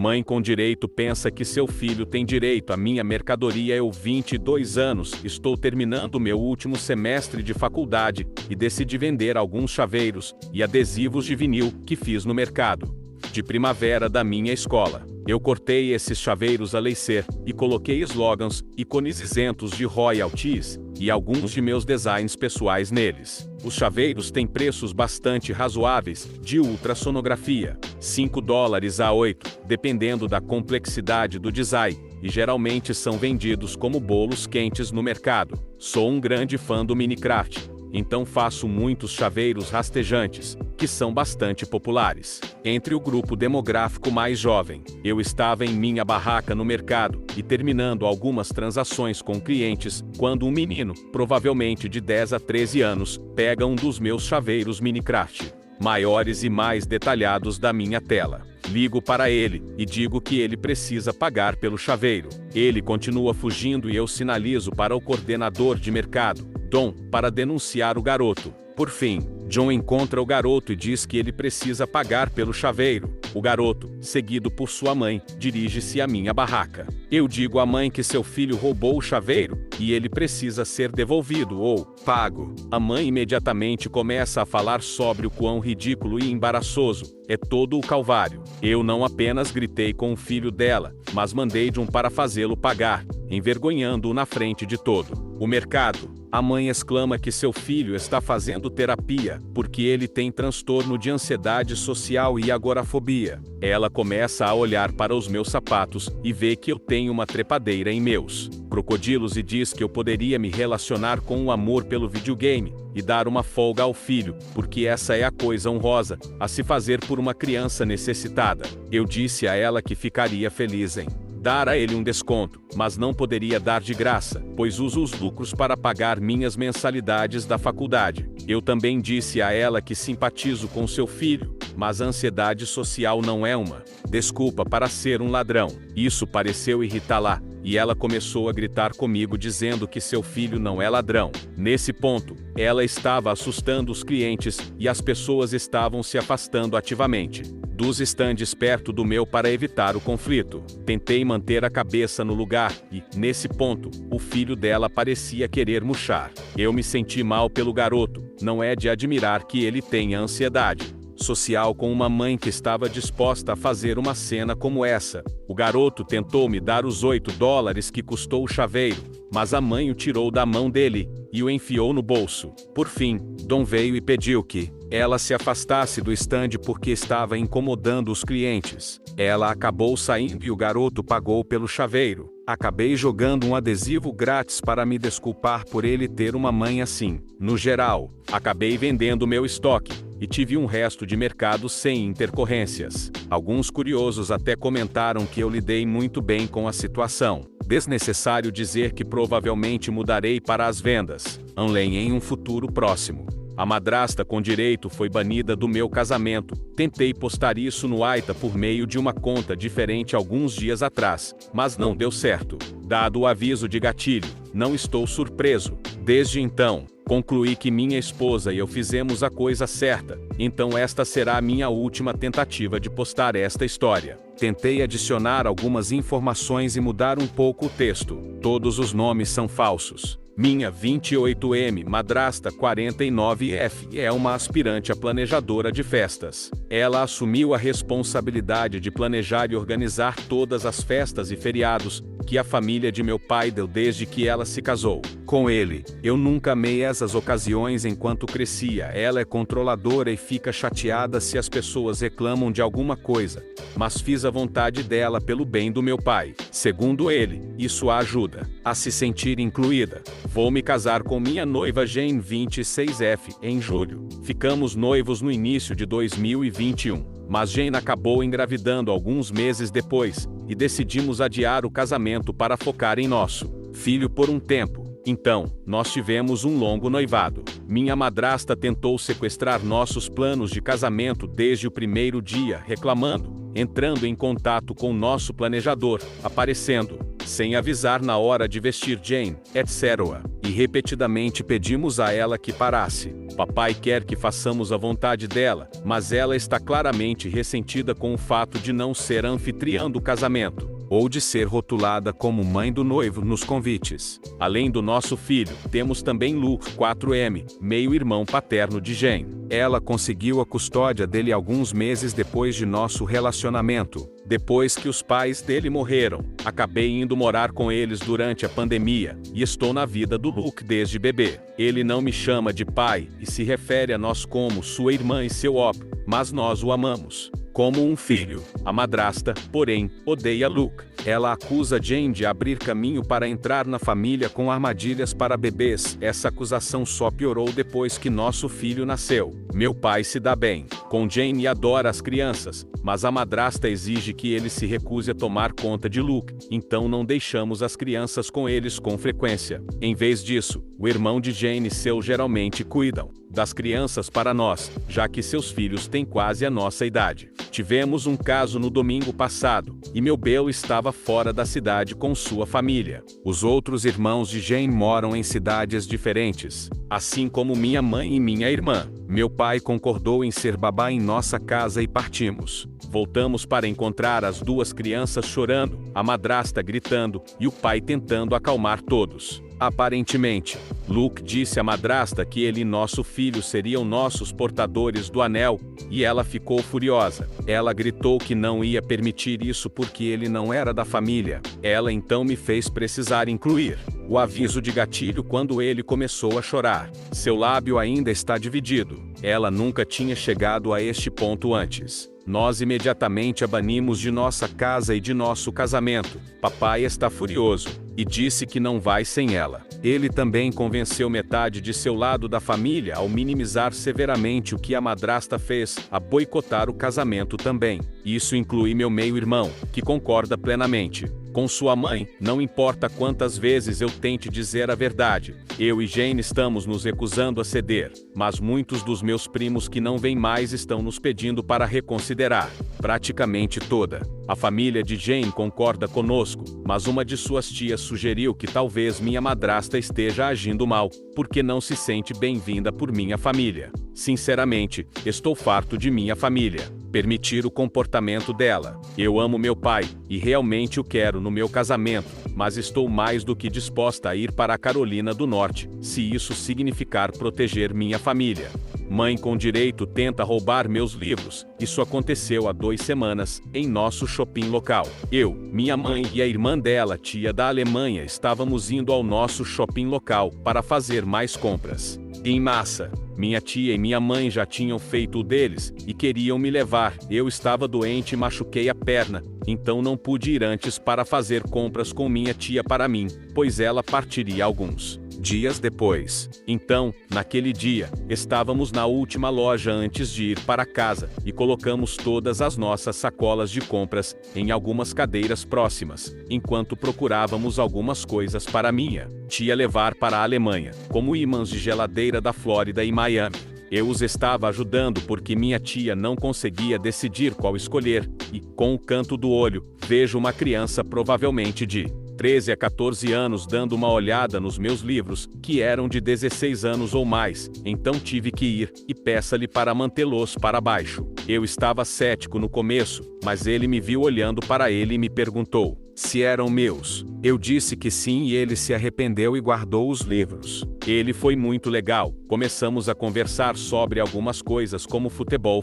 Mãe com direito pensa que seu filho tem direito à minha mercadoria. Eu, 22 anos, estou terminando meu último semestre de faculdade e decidi vender alguns chaveiros e adesivos de vinil que fiz no mercado de primavera da minha escola. Eu cortei esses chaveiros a laser e coloquei slogans, ícones isentos de royalties e alguns de meus designs pessoais neles. Os chaveiros têm preços bastante razoáveis, de ultrassonografia, $5 a $8, dependendo da complexidade do design, e geralmente são vendidos como bolos quentes no mercado. Sou um grande fã do Minecraft, então faço muitos chaveiros rastejantes, que são bastante populares entre o grupo demográfico mais jovem. Eu estava em minha barraca no mercado e terminando algumas transações com clientes, quando um menino, provavelmente de 10 a 13 anos, pega um dos meus chaveiros Minecraft maiores e mais detalhados da minha tela. Ligo para ele e digo que ele precisa pagar pelo chaveiro. Ele continua fugindo e eu sinalizo para o coordenador de mercado, Dom, para denunciar o garoto. Por fim, John encontra o garoto e diz que ele precisa pagar pelo chaveiro. O garoto, seguido por sua mãe, dirige-se à minha barraca. Eu digo à mãe que seu filho roubou o chaveiro e ele precisa ser devolvido ou pago. A mãe imediatamente começa a falar sobre o quão ridículo e embaraçoso é todo o calvário. Eu não apenas gritei com o filho dela, mas mandei John para fazê-lo pagar, envergonhando-o na frente de todo o mercado. A mãe exclama que seu filho está fazendo terapia, porque ele tem transtorno de ansiedade social e agorafobia. Ela começa a olhar para os meus sapatos e vê que eu tenho uma trepadeira em meus crocodilos e diz que eu poderia me relacionar com o amor pelo videogame e dar uma folga ao filho, porque essa é a coisa honrosa a se fazer por uma criança necessitada. Eu disse a ela que ficaria feliz em dar a ele um desconto, mas não poderia dar de graça, pois uso os lucros para pagar minhas mensalidades da faculdade. Eu também disse a ela que simpatizo com seu filho, mas a ansiedade social não é uma desculpa para ser um ladrão. Isso pareceu irritá-la, e ela começou a gritar comigo dizendo que seu filho não é ladrão. Nesse ponto, ela estava assustando os clientes e as pessoas estavam se afastando ativamente dos estandes perto do meu para evitar o conflito. Tentei manter a cabeça no lugar e, nesse ponto, o filho dela parecia querer murchar. Eu me senti mal pelo garoto. Não é de admirar que ele tenha ansiedade social com uma mãe que estava disposta a fazer uma cena como essa. O garoto tentou me dar os $8 que custou o chaveiro, mas a mãe o tirou da mão dele e o enfiou no bolso. Por fim, Dom veio e pediu que ela se afastasse do estande porque estava incomodando os clientes. Ela acabou saindo e o garoto pagou pelo chaveiro. Acabei jogando um adesivo grátis para me desculpar por ele ter uma mãe assim. No geral, acabei vendendo meu estoque e tive um resto de mercado sem intercorrências. Alguns curiosos até comentaram que eu lidei muito bem com a situação. Desnecessário dizer que provavelmente mudarei para as vendas online em um futuro próximo. A madrasta com direito foi banida do meu casamento. Tentei postar isso no Aita por meio de uma conta diferente alguns dias atrás, mas não deu certo. Dado o aviso de gatilho, não estou surpreso. Desde então, concluí que minha esposa e eu fizemos a coisa certa, então esta será a minha última tentativa de postar esta história. Tentei adicionar algumas informações e mudar um pouco o texto. Todos os nomes são falsos. Minha 28M madrasta 49F é uma aspirante a planejadora de festas. Ela assumiu a responsabilidade de planejar e organizar todas as festas e feriados que a família de meu pai deu desde que ela se casou com ele. Eu nunca amei essas ocasiões enquanto crescia. Ela é controladora e fica chateada se as pessoas reclamam de alguma coisa, mas fiz a vontade dela pelo bem do meu pai. Segundo ele, isso a ajuda a se sentir incluída. Vou me casar com minha noiva Jane 26F em julho. Ficamos noivos no início de 2021, mas Jane acabou engravidando alguns meses depois, e decidimos adiar o casamento para focar em nosso filho por um tempo. Então, nós tivemos um longo noivado. Minha madrasta tentou sequestrar nossos planos de casamento desde o primeiro dia, reclamando, entrando em contato com nosso planejador, aparecendo sem avisar na hora de vestir Jane, etc. E repetidamente pedimos a ela que parasse. Papai quer que façamos a vontade dela, mas ela está claramente ressentida com o fato de não ser a anfitriã do casamento, ou de ser rotulada como mãe do noivo nos convites. Além do nosso filho, temos também Luke 4M, meio-irmão paterno de Jane. Ela conseguiu a custódia dele alguns meses depois de nosso relacionamento. Depois que os pais dele morreram, acabei indo morar com eles durante a pandemia, e estou na vida do Luke desde bebê. Ele não me chama de pai, e se refere a nós como sua irmã e seu op, mas nós o amamos como um filho. A madrasta, porém, odeia Luke. Ela acusa Jane de abrir caminho para entrar na família com armadilhas para bebês. Essa acusação só piorou depois que nosso filho nasceu. Meu pai se dá bem com Jane e adora as crianças, mas a madrasta exige que ele se recuse a tomar conta de Luke, então não deixamos as crianças com eles com frequência. Em vez disso, o irmão de Jane e seu geralmente cuidam das crianças para nós, já que seus filhos têm quase a nossa idade. Tivemos um caso no domingo passado, e meu Bill estava fora da cidade com sua família. Os outros irmãos de Jane moram em cidades diferentes, assim como minha mãe e minha irmã. Meu pai concordou em ser babá em nossa casa e partimos. Voltamos para encontrar as duas crianças chorando, a madrasta gritando e o pai tentando acalmar todos. Aparentemente, Luke disse à madrasta que ele e nosso filho seriam nossos portadores do anel, e ela ficou furiosa. Ela gritou que não ia permitir isso porque ele não era da família. Ela então me fez precisar incluir o aviso de gatilho quando ele começou a chorar. Seu lábio ainda está dividido. Ela nunca tinha chegado a este ponto antes. Nós imediatamente a banimos de nossa casa e de nosso casamento. Papai está furioso e disse que não vai sem ela. Ele também convenceu metade de seu lado da família ao minimizar severamente o que a madrasta fez, a boicotar o casamento também. Isso inclui meu meio-irmão, que concorda plenamente com sua mãe. Não importa quantas vezes eu tente dizer a verdade, eu e Jane estamos nos recusando a ceder, mas muitos dos meus primos que não vêm mais estão nos pedindo para reconsiderar. Praticamente toda a família de Jane concorda conosco, mas uma de suas tias sugeriu que talvez minha madrasta esteja agindo mal, porque não se sente bem-vinda por minha família. Sinceramente, estou farto de minha família permitir o comportamento dela. Eu amo meu pai, e realmente o quero no meu casamento, mas estou mais do que disposta a ir para a Carolina do Norte, se isso significar proteger minha família. Mãe com direito tenta roubar meus livros. Isso aconteceu há 2 semanas, em nosso shopping local. Eu, minha mãe e a irmã dela, tia da Alemanha, estávamos indo ao nosso shopping local para fazer mais compras em massa. Minha tia e minha mãe já tinham feito o deles e queriam me levar. Eu estava doente e machuquei a perna, então não pude ir antes para fazer compras com minha tia para mim, pois ela partiria alguns dias depois. Então, naquele dia, estávamos na última loja antes de ir para casa e colocamos todas as nossas sacolas de compras em algumas cadeiras próximas, enquanto procurávamos algumas coisas para minha tia levar para a Alemanha, como ímãs de geladeira da Flórida e Miami. Eu os estava ajudando porque minha tia não conseguia decidir qual escolher, e, com o canto do olho, vejo uma criança provavelmente de 13 a 14 anos dando uma olhada nos meus livros, que eram de 16 anos ou mais, então tive que ir e peça-lhe para mantê-los para baixo. Eu estava cético no começo, mas ele me viu olhando para ele e me perguntou se eram meus. Eu disse que sim e ele se arrependeu e guardou os livros. Ele foi muito legal. Começamos a conversar sobre algumas coisas como futebol,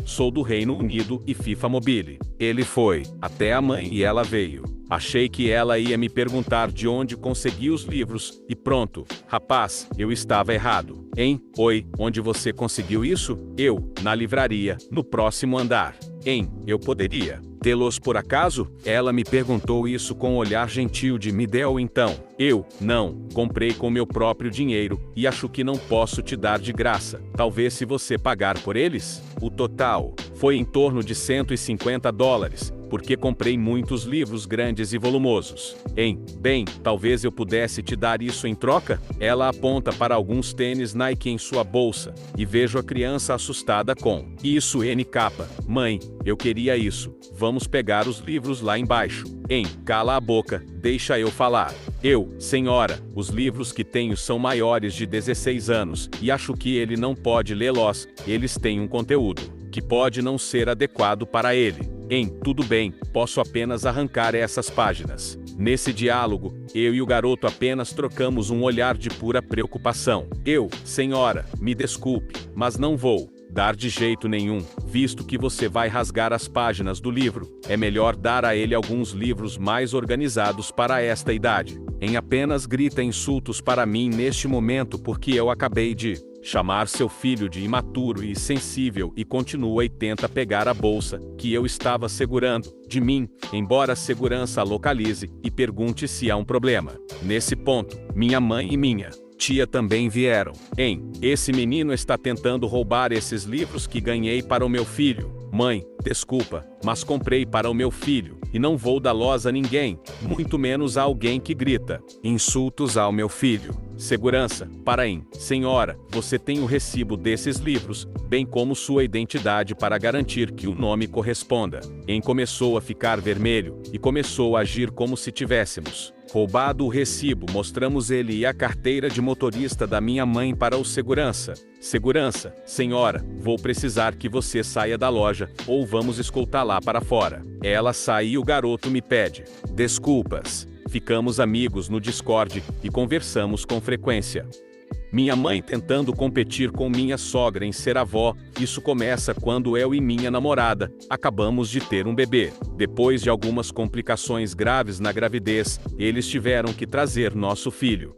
sou do Reino Unido e FIFA Mobile. Ele foi até a mãe e ela veio. Achei que ela ia me perguntar de onde consegui os livros, e pronto. Rapaz, eu estava errado. Hein? Oi, onde você conseguiu isso? Eu, na livraria, no próximo andar. Hein? Eu poderia tê-los por acaso? Ela me perguntou isso com um olhar gentil de me deu então. Eu, não, comprei com meu próprio dinheiro, e acho que não posso te dar de graça. Talvez se você pagar por eles? O total foi em torno de $150. porque comprei muitos livros grandes e volumosos. Bem, talvez eu pudesse te dar isso em troca? Ela aponta para alguns tênis Nike em sua bolsa, e vejo a criança assustada com isso. Mãe, eu queria isso. Vamos pegar os livros lá embaixo. Cala a boca, deixa eu falar. Senhora, os livros que tenho são maiores de 16 anos, e acho que ele não pode lê-los. Eles têm um conteúdo que pode não ser adequado para ele. Tudo bem, posso apenas arrancar essas páginas. Nesse diálogo, eu e o garoto apenas trocamos um olhar de pura preocupação. Senhora, me desculpe, mas não vou dar de jeito nenhum, visto que você vai rasgar as páginas do livro. É melhor dar a ele alguns livros mais organizados para esta idade. Apenas grita insultos para mim neste momento porque eu acabei de chamar seu filho de imaturo e sensível e continua e tenta pegar a bolsa que eu estava segurando de mim, embora a segurança a localize e pergunte se há um problema. Nesse ponto, minha mãe e minha tia também vieram. Esse menino está tentando roubar esses livros que ganhei para o meu filho. Mãe, desculpa, mas comprei para o meu filho, e não vou dá-los a ninguém, muito menos a alguém que grita insultos ao meu filho. Segurança, senhora, você tem o recibo desses livros, bem como sua identidade para garantir que o nome corresponda. Começou a ficar vermelho, e começou a agir como se tivéssemos roubado o recibo. Mostramos ele e a carteira de motorista da minha mãe para o segurança. Segurança, senhora, vou precisar que você saia da loja, ou vamos escoltá-la para fora. Ela sai e o garoto me pede desculpas. Ficamos amigos no Discord e conversamos com frequência. Minha mãe tentando competir com minha sogra em ser avó. Isso começa quando eu e minha namorada acabamos de ter um bebê. Depois de algumas complicações graves na gravidez, eles tiveram que trazer nosso filho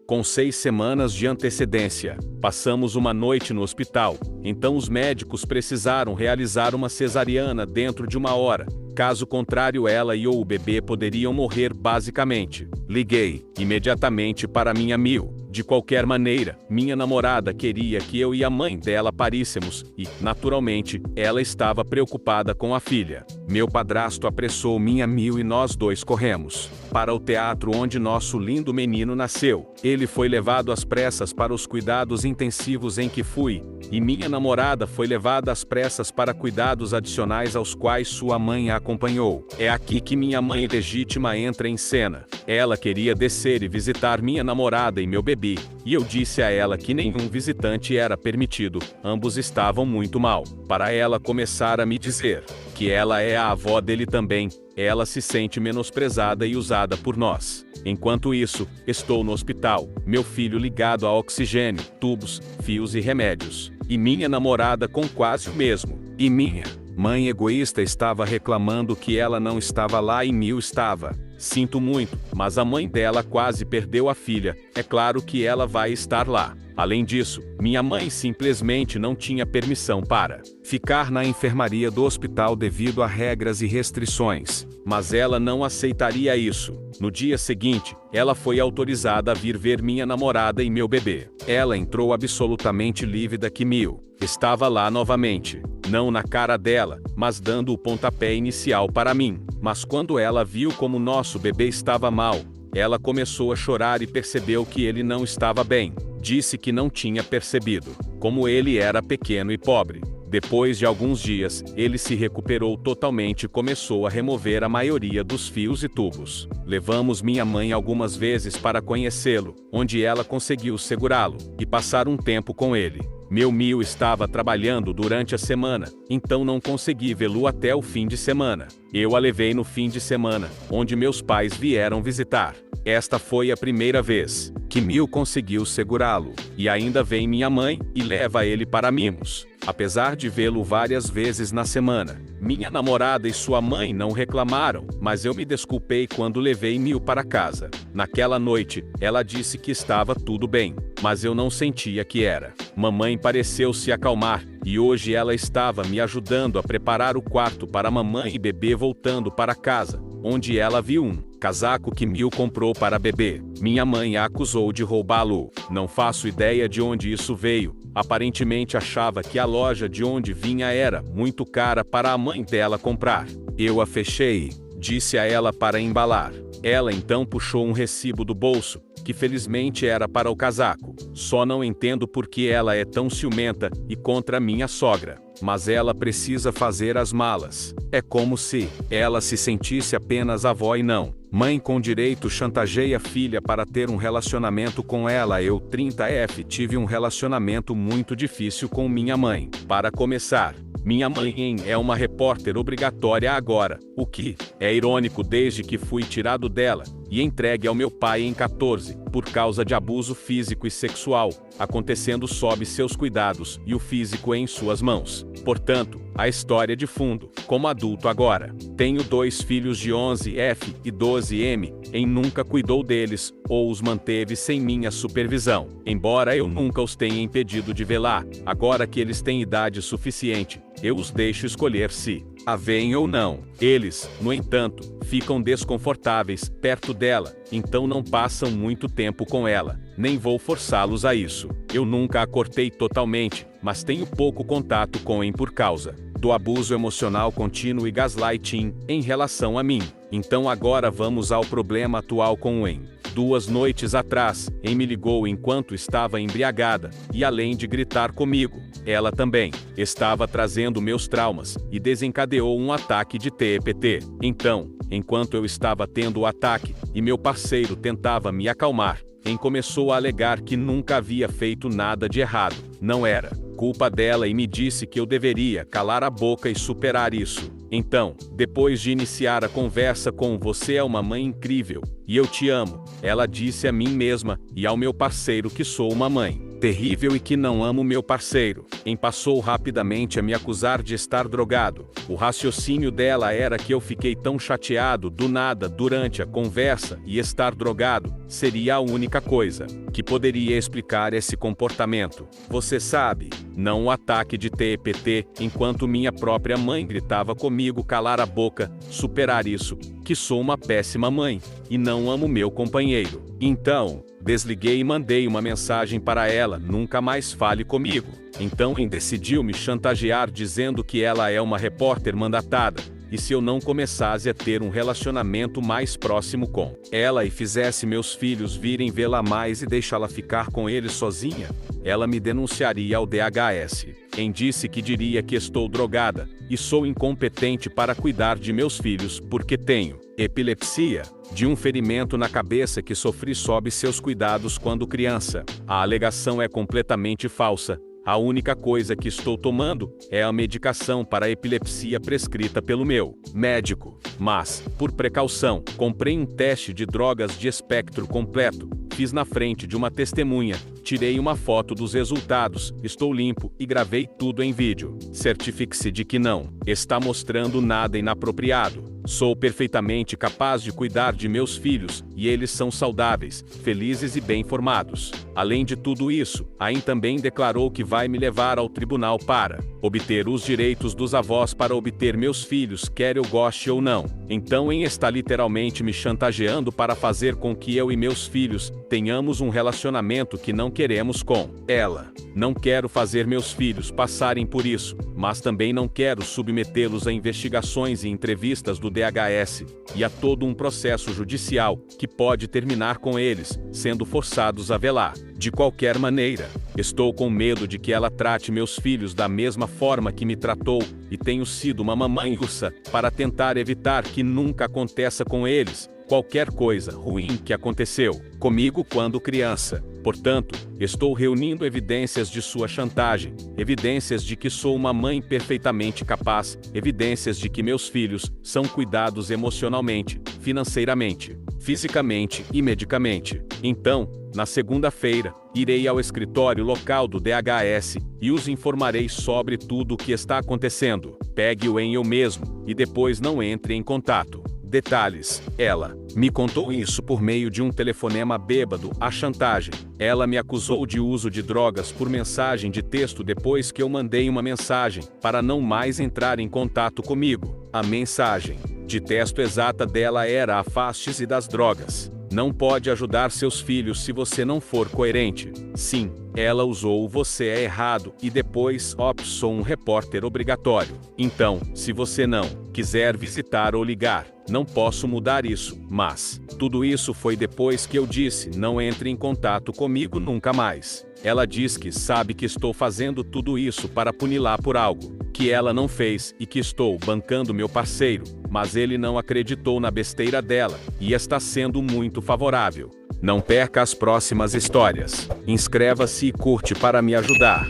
com 6 semanas de antecedência. Passamos uma noite no hospital, então os médicos precisaram realizar uma cesariana dentro de 1 hora. Caso contrário, ela e o bebê poderiam morrer basicamente. Liguei imediatamente para minha Mil. De qualquer maneira, minha namorada queria que eu e a mãe dela paríssemos e, naturalmente, ela estava preocupada com a filha. Meu padrasto apressou minha Mil e nós dois corremos para o teatro onde nosso lindo menino nasceu. Ele foi levado às pressas para os cuidados intensivos em que fui, e minha namorada foi levada às pressas para cuidados adicionais aos quais sua mãe a acompanhou. É aqui que minha mãe legítima entra em cena. Ela queria descer e visitar minha namorada e meu bebê, e eu disse a ela que nenhum visitante era permitido. Ambos estavam muito mal. Para ela começar a me dizer que ela é a avó dele também, ela se sente menosprezada e usada por nós. Enquanto isso, estou no hospital, meu filho ligado a oxigênio, tubos, fios e remédios, e minha namorada com quase o mesmo. E minha mãe egoísta estava reclamando que ela não estava lá e Mil estava. Sinto muito, mas a mãe dela quase perdeu a filha. É claro que ela vai estar lá. Além disso, minha mãe simplesmente não tinha permissão para ficar na enfermaria do hospital devido a regras e restrições, mas ela não aceitaria isso. No dia seguinte, ela foi autorizada a vir ver minha namorada e meu bebê. Ela entrou absolutamente lívida que Mil estava lá novamente, não na cara dela, mas dando o pontapé inicial para mim. Mas quando ela viu como nosso bebê estava mal, ela começou a chorar e percebeu que ele não estava bem. Disse que não tinha percebido como ele era pequeno e pobre. Depois de alguns dias, ele se recuperou totalmente e começou a remover a maioria dos fios e tubos. Levamos minha mãe algumas vezes para conhecê-lo, onde ela conseguiu segurá-lo e passar um tempo com ele. Meu Mil estava trabalhando durante a semana, então não consegui vê-lo até o fim de semana. Eu a levei no fim de semana, onde meus pais vieram visitar. Esta foi a primeira vez que Mil conseguiu segurá-lo, e ainda vem minha mãe e leva ele para mimos. Apesar de vê-lo várias vezes na semana, minha namorada e sua mãe não reclamaram, mas eu me desculpei quando levei Mil para casa. Naquela noite, ela disse que estava tudo bem, mas eu não sentia que era. Mamãe pareceu se acalmar, e hoje ela estava me ajudando a preparar o quarto para mamãe e bebê voltando para casa, onde ela viu um casaco que Mil comprou para bebê. Minha mãe a acusou de roubá-lo. Não faço ideia de onde isso veio. Aparentemente achava que a loja de onde vinha era muito cara para a mãe dela comprar. Eu a fechei, disse a ela para embalar. Ela então puxou um recibo do bolso, que felizmente era para o casaco. Só não entendo por que ela é tão ciumenta e contra minha sogra. Mas ela precisa fazer as malas. É como se ela se sentisse apenas avó e não mãe com direito. Chantageia a filha para ter um relacionamento com ela. Eu 30F tive um relacionamento muito difícil com minha mãe. Para começar, minha mãe é uma repórter obrigatória agora, o que é irônico desde que fui tirado dela e entregue ao meu pai em 14, por causa de abuso físico e sexual, acontecendo sob seus cuidados e o físico em suas mãos. Portanto, a história de fundo, como adulto agora. Tenho 2 filhos de 11F e 12M, e nunca cuidou deles, ou os manteve sem minha supervisão. Embora eu nunca os tenha impedido de velar, agora que eles têm idade suficiente, eu os deixo escolher se a veem ou não. Eles, no entanto, ficam desconfortáveis perto dela, então não passam muito tempo com ela. Nem vou forçá-los a isso. Eu nunca a cortei totalmente, mas tenho pouco contato com em por causa do abuso emocional contínuo e gaslighting em relação a mim. Então agora vamos ao problema atual com o Em. 2 noites atrás, Em me ligou enquanto estava embriagada, e além de gritar comigo, ela também estava trazendo meus traumas, e desencadeou um ataque de TPT. Então, enquanto eu estava tendo o ataque, e meu parceiro tentava me acalmar, Em começou a alegar que nunca havia feito nada de errado, não era culpa dela e me disse que eu deveria calar a boca e superar isso. Então, depois de iniciar a conversa com "você é uma mãe incrível, e eu te amo", ela disse a mim mesma e ao meu parceiro que sou uma mãe terrível e que não amo meu parceiro. Em passou rapidamente a me acusar de estar drogado. O raciocínio dela era que eu fiquei tão chateado do nada durante a conversa e estar drogado seria a única coisa que poderia explicar esse comportamento. Você sabe, não o ataque de TPT, enquanto minha própria mãe gritava comigo calar a boca, superar isso, que sou uma péssima mãe, e não amo meu companheiro. Então, desliguei e mandei uma mensagem para ela: nunca mais fale comigo. Então Em decidiu me chantagear dizendo que ela é uma repórter mandatada, e se eu não começasse a ter um relacionamento mais próximo com ela e fizesse meus filhos virem vê-la mais e deixá-la ficar com ele sozinha, ela me denunciaria ao DHS. Em disse que diria que estou drogada, e sou incompetente para cuidar de meus filhos porque tenho epilepsia, de um ferimento na cabeça que sofri sob seus cuidados quando criança. A alegação é completamente falsa. A única coisa que estou tomando é a medicação para epilepsia prescrita pelo meu médico. Mas, por precaução, comprei um teste de drogas de espectro completo. Fiz na frente de uma testemunha, tirei uma foto dos resultados, estou limpo e gravei tudo em vídeo. Certifique-se de que não está mostrando nada inapropriado. Sou perfeitamente capaz de cuidar de meus filhos, e eles são saudáveis, felizes e bem formados. Além de tudo isso, Ain também declarou que vai me levar ao tribunal para obter os direitos dos avós para obter meus filhos, quer eu goste ou não. Então Em está literalmente me chantageando para fazer com que eu e meus filhos tenhamos um relacionamento que não queremos com ela. Não quero fazer meus filhos passarem por isso, mas também não quero submetê-los a investigações e entrevistas do DHS, e a todo um processo judicial, que pode terminar com eles sendo forçados a velar. De qualquer maneira, estou com medo de que ela trate meus filhos da mesma forma que me tratou, e tenho sido uma mamãe russa para tentar evitar que nunca aconteça com eles qualquer coisa ruim que aconteceu comigo quando criança. Portanto, estou reunindo evidências de sua chantagem, evidências de que sou uma mãe perfeitamente capaz, evidências de que meus filhos são cuidados emocionalmente, financeiramente, fisicamente e medicamente. Então, na segunda-feira, irei ao escritório local do DHS e os informarei sobre tudo o que está acontecendo. Pegue-o em eu mesmo e depois não entre em contato. Detalhes: ela me contou isso por meio de um telefonema bêbado. A chantagem: ela me acusou de uso de drogas por mensagem de texto depois que eu mandei uma mensagem para não mais entrar em contato comigo. A mensagem de texto exata dela era: afaste-se das drogas. Não pode ajudar seus filhos se você não for coerente. Sim, Ela usou o "você é errado" e depois sou um repórter obrigatório. Então, se você não quiser visitar ou ligar, não posso mudar isso, mas tudo isso foi depois que eu disse não entre em contato comigo nunca mais. Ela diz que sabe que estou fazendo tudo isso para puni-la por algo que ela não fez e que estou bancando meu parceiro, mas ele não acreditou na besteira dela e está sendo muito favorável. Não perca as próximas histórias. Inscreva-se e curte para me ajudar.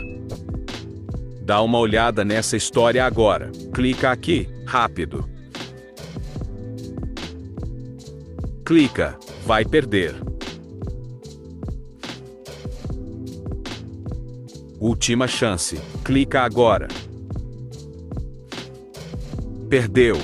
Dá uma olhada nessa história agora. Clica aqui, rápido. Clica, vai perder. Última chance. Clica agora. Perdeu.